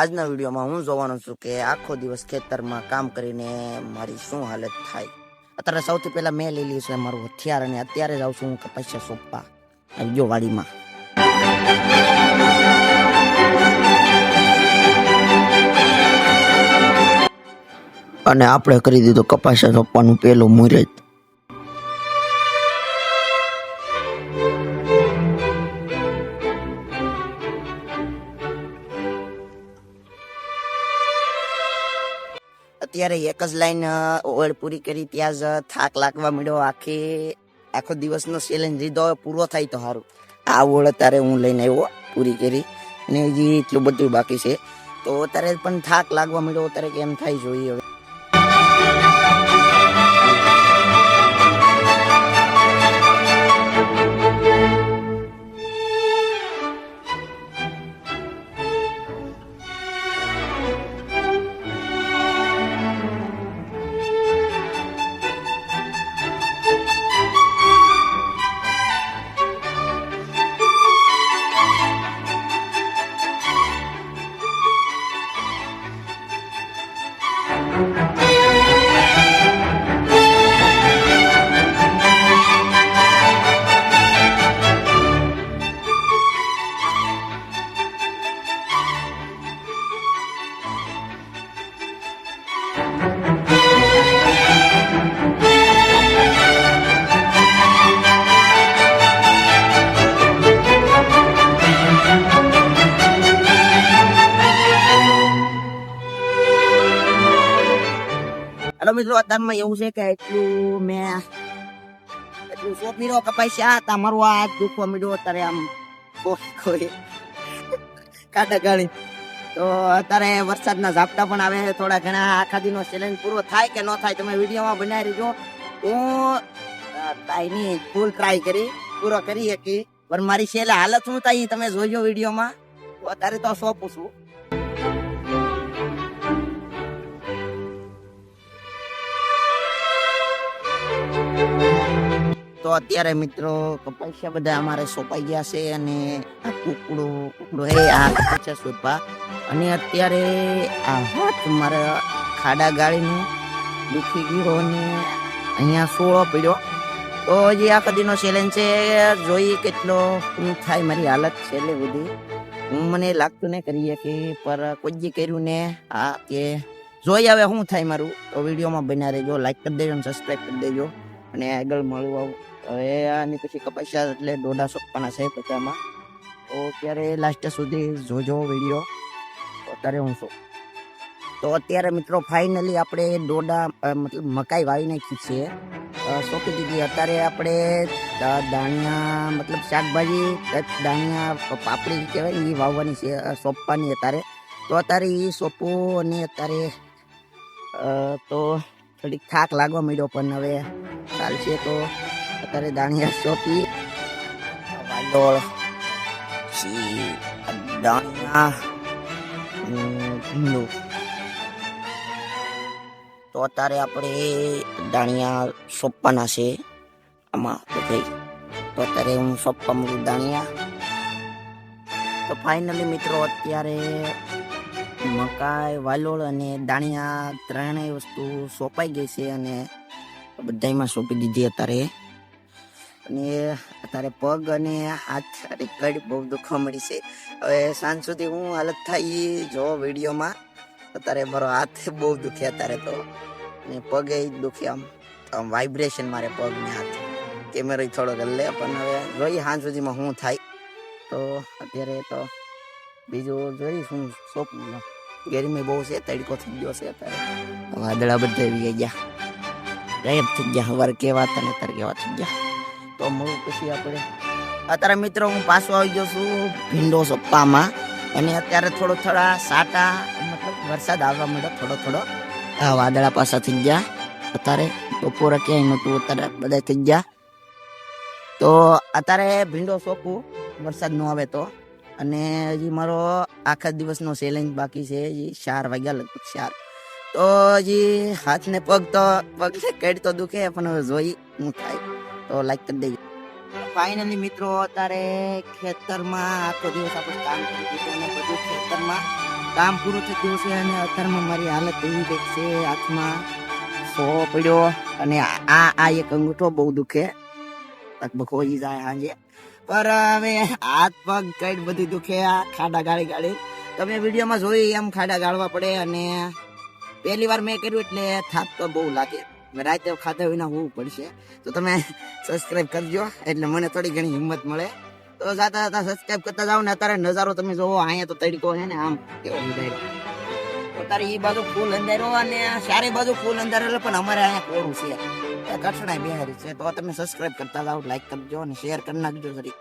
આજના વિડીયોમાં હું જોવાનો છું કે આખો દિવસ ખેતરમાં કામ કરીને મારી શું હાલત થાય. અત્યારે સૌથી પહેલા મેં લઈ લીધું છે મારું હથિયાર અને અત્યારે જાઉં છું હું કપાસિયા સોંપવા આવી ગયો વાડીમાં. અને આપણે કરી દીધું કપાસિયા સોંપવાનું પહેલું મુહૂર્ત. અત્યારે એક જ લાઈન ઓળ પૂરી કરી ત્યાં જ થાક લાગવા મળ્યો. આખો દિવસનો ચેલેન્જ લીધો પૂરો થાય તો સારું. આ ઓળ અત્યારે હું લઈને આવ્યો પૂરી કરી અને હજી એટલું બધું બાકી છે તો અત્યારે પણ થાક લાગવા મળ્યો. અત્યારે કેમ થાય જોઈએ હવે. હેલો મિત્રો, અત્યારમાં એવું છે કે એટલું સોંપી રહ્યો કપાસિયા હતા મારું આ દુખવા મળ્યો. અત્યારે આમ કોઈ કાંટા ગાળી તો અત્યારે વરસાદના ઝાપટા પણ આવે થોડા ઘણા. આખા દિનનો ચેલેન્જ પૂરો થાય કે ન થાય તમે વિડીયોમાં બનાવી રહેજો. હું ફૂલ ટ્રાય કરી પૂરો કરી શકી પણ મારી છેલ્લે હાલત શું થાય તમે જોજો વિડીયોમાં. અત્યારે તો સોંપું છું. તો અત્યારે મિત્રો કપાસિયા બધા અમારે સોંપાઈ ગયા છે અને આ કુકડું હે આ કપાસિયા સોંપા. અને અત્યારે આ હાથ મારા ખાડા ગાળીનું દુખી ગયો અને અહીંયા સોળો પડ્યો. તો હજી આખા દિનનો ચેલેન્જ છે, જોઈ કેટલો શું થાય મારી હાલત છેલ્લે બધી. હું મને લાગતું ને કરીએ કે પર કોઈ જે કર્યું ને આ કે જોઈ હવે શું થાય મારું. તો વિડીયોમાં બન્યા રહેજો, લાઈક કરી દેજો અને સબસ્ક્રાઈબ કરી દેજો અને આગળ મળવું આવું. હવે આની પછી કપાસિયા એટલે દોડા સોંપવાના છે બધામાં. તો ત્યારે લાસ્ટ સુધી જોજો વિડીયો. અત્યારે હું શું તો અત્યારે મિત્રો ફાઇનલી આપણે દોડા મતલબ મકાઈ વાવી નાખી છે, સોંપી દીધી. અત્યારે આપણે દાણિયા મતલબ શાકભાજી દાણિયા પાપડી કહેવાય એ વાવવાની છે, સોંપવાની અત્યારે. તો અત્યારે એ સોંપવું અને અત્યારે તો થોડીક થાક લાગવા માંડ્યો પણ હવે ચાલશે. તો અત્યારે દાણિયા સોંપી વાલોળ દાણિયા ભીંડું. તો અત્યારે આપણે દાણિયા સોંપવાના છે આમાં બધે. તો અત્યારે હું સોંપવા મળું દાણિયા. તો ફાઇનલી મિત્રો અત્યારે મકાઈ વાલોળ અને દાણિયા ત્રણેય વસ્તુ સોંપાઈ ગઈ છે અને બધામાં સોંપી દીધી અત્યારે. અને અત્યારે પગ અને હાથ કડ બહુ દુખવા મળી છે. હવે સાંજ સુધી હું હાલત થાય જો વિડીયોમાં. અત્યારે મારો હાથ બહુ દુખે અત્યારે તો અને પગે દુખે. આમ વાઇબ્રેશન મારે પગ ને હાથ. કેમેરો થોડો લે પણ હવે જોઈએ સાંજ સુધીમાં શું થાય. તો અત્યારે તો બીજું જોઈશ હું સોંપું. ગરમી બહુ છે, તડકો થઈ ગયો છે અત્યારે. વાદળા બધા આવી ગયા, ગાયબ થઈ ગયા. સવારે કેવા હતા ને અત્યારે કેવા થઈ ગયા. તો મળું પછી આપણે. અત્યારે મિત્રો હું પાછો આવી ગયો છું ભીંડો સોંપવામાં. અને અત્યારે થોડા સાટા મતલબ વરસાદ આવવા માંડ્યો થોડો. આ વાદળા પાછા થઈ ગયા. અત્યારે બપોરે ક્યાંય નહોતું, અત્યારે બધા થઈ ગયા. તો અત્યારે ભીંડો સોંપું વરસાદ ન આવે તો. અને હજી મારો આખા દિવસનો ચેલેન્જ બાકી છે, હજી 4 વાગ્યા લગભગ 4. તો હજી હાથ ને પગને કડ તો દુખે પણ હવે જોઈ શું થાય. તો લાઈક કરી દેજો. ફાઇનલી મિત્રો અત્યારે ખેતરમાં આખો દિવસ આપણે કામ કરી દીધું અને બધું ખેતરમાં કામ પૂરું થઈ ગયું છે અને અત્યારમાં મારી હાલત એવી કંઈક છે, હાથમાં સો પડ્યો અને આ એક અંગૂઠો બહુ દુખે, લગભગ હોઈ જાય સાંજે. પર હવે હાથ પગ કઈ બધું દુખે, આ ખાડા ગાળી તમે વિડીયોમાં જોઈ એમ ખાડા ગાળવા પડે. અને પહેલી વાર મેં કર્યું એટલે થાક તો બહુ લાગે, રાતે ખાધા વિના હોવું પડશે. તો તમે સબસ્ક્રાઇબ કરજો એટલે મને થોડી ઘણી હિંમત મળે. તો જાતા જાતા સબસ્ક્રાઇબ કરતા જાઓ ને અત્યારે નજારો તમે જોવો, અહીંયા તો તડકો છે ને આમ કેવો ઉડાય. અત્યારે એ બાજુ ફૂલ અંધારો અને ચારે બાજુ ફૂલ અંધારો, પણ અમારે અહીંયા કોરું છે, કઠણાઈ બેહારી છે. તો તમે સબસ્ક્રાઇબ કરતા જાઓ, લાઈક કરજો અને શેર કરી નાખજો જરી.